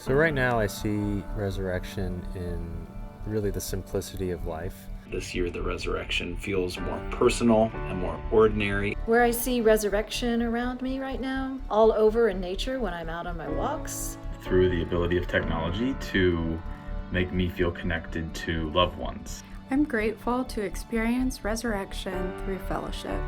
So right now I see resurrection in really the simplicity of life. This year the resurrection feels more personal and more ordinary. Where I see resurrection around me right now, all over in nature when I'm out on my walks. Through the ability of technology to make me feel connected to loved ones. I'm grateful to experience resurrection through fellowship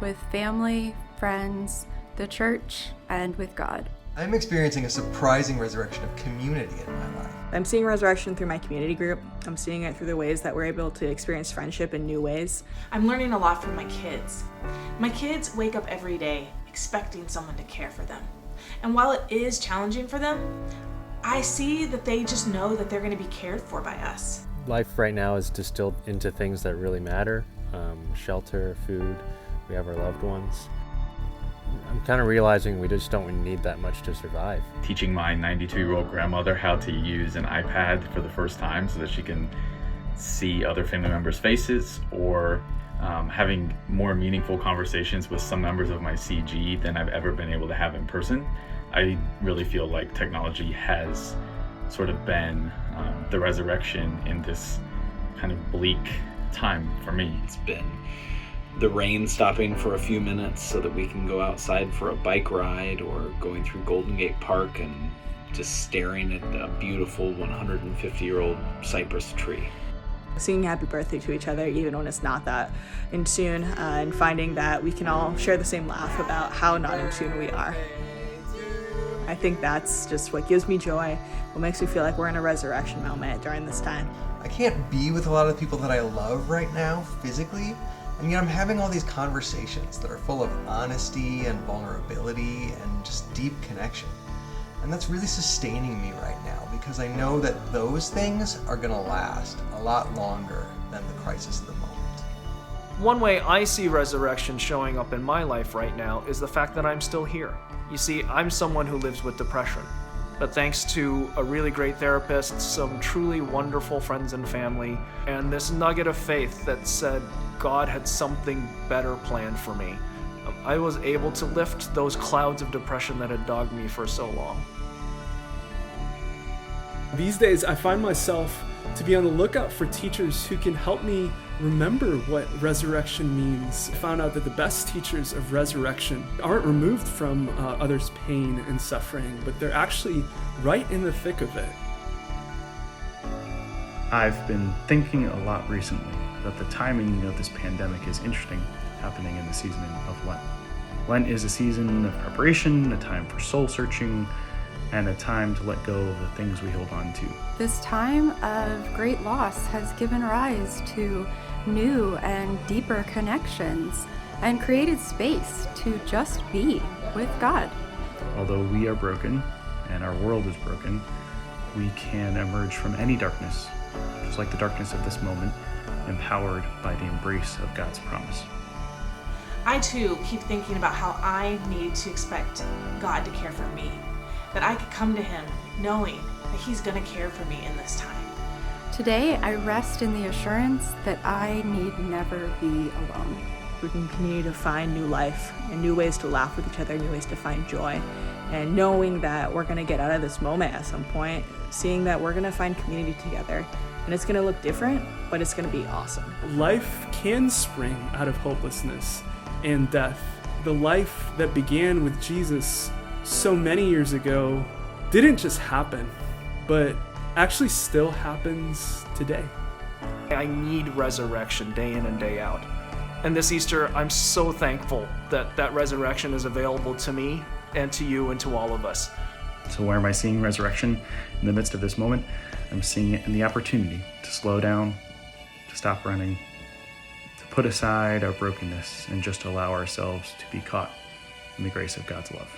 with family, friends, the church, and with God. I'm experiencing a surprising resurrection of community in my life. I'm seeing resurrection through my community group. I'm seeing it through the ways that we're able to experience friendship in new ways. I'm learning a lot from my kids. My kids wake up every day expecting someone to care for them. And while it is challenging for them, I see that they just know that they're going to be cared for by us. Life right now is distilled into things that really matter. Shelter, food, we have our loved ones. I'm kind of realizing we just don't need that much to survive. Teaching my 92-year-old grandmother how to use an iPad for the first time so that she can see other family members' faces, or having more meaningful conversations with some members of my CG than I've ever been able to have in person. I really feel like technology has sort of been the resurrection in this kind of bleak time for me. It's been the rain stopping for a few minutes so that we can go outside for a bike ride, or going through Golden Gate Park and just staring at a beautiful 150-year-old cypress tree. Singing happy birthday to each other even when it's not that in tune, and finding that we can all share the same laugh about how not in tune we are. I think that's just what gives me joy, what makes me feel like we're in a resurrection moment during this time. I can't be with a lot of the people that I love right now physically, and yet I'm having all these conversations that are full of honesty and vulnerability and just deep connection. And that's really sustaining me right now, because I know that those things are going to last a lot longer than the crisis of the moment. One way I see resurrection showing up in my life right now is the fact that I'm still here. You see, I'm someone who lives with depression, but thanks to a really great therapist, some truly wonderful friends and family, and this nugget of faith that said God had something better planned for me, I was able to lift those clouds of depression that had dogged me for so long. These days, I find myself to be on the lookout for teachers who can help me remember what resurrection means. I found out that the best teachers of resurrection aren't removed from others' pain and suffering, but they're actually right in the thick of it. I've been thinking a lot recently that the timing of this pandemic is interesting, happening in the season of Lent. Lent is a season of preparation, a time for soul searching, and a time to let go of the things we hold on to. This time of great loss has given rise to new and deeper connections and created space to just be with God. Although we are broken and our world is broken, we can emerge from any darkness, just like the darkness of this moment, empowered by the embrace of God's promise. I too keep thinking about how I need to expect God to care for me, that I could come to Him knowing that He's going to care for me in this time. Today, I rest in the assurance that I need never be alone. We can continue to find new life and new ways to laugh with each other, new ways to find joy, and knowing that we're going to get out of this moment at some point, seeing that we're going to find community together, and it's going to look different, but it's going to be awesome. Life can spring out of hopelessness and death. The life that began with Jesus so many years ago didn't just happen, but actually still happens today. I need resurrection day in and day out. And this Easter, I'm so thankful that that resurrection is available to me and to you and to all of us. So where am I seeing resurrection in the midst of this moment? I'm seeing it in the opportunity to slow down, to stop running, to put aside our brokenness and just allow ourselves to be caught in the grace of God's love.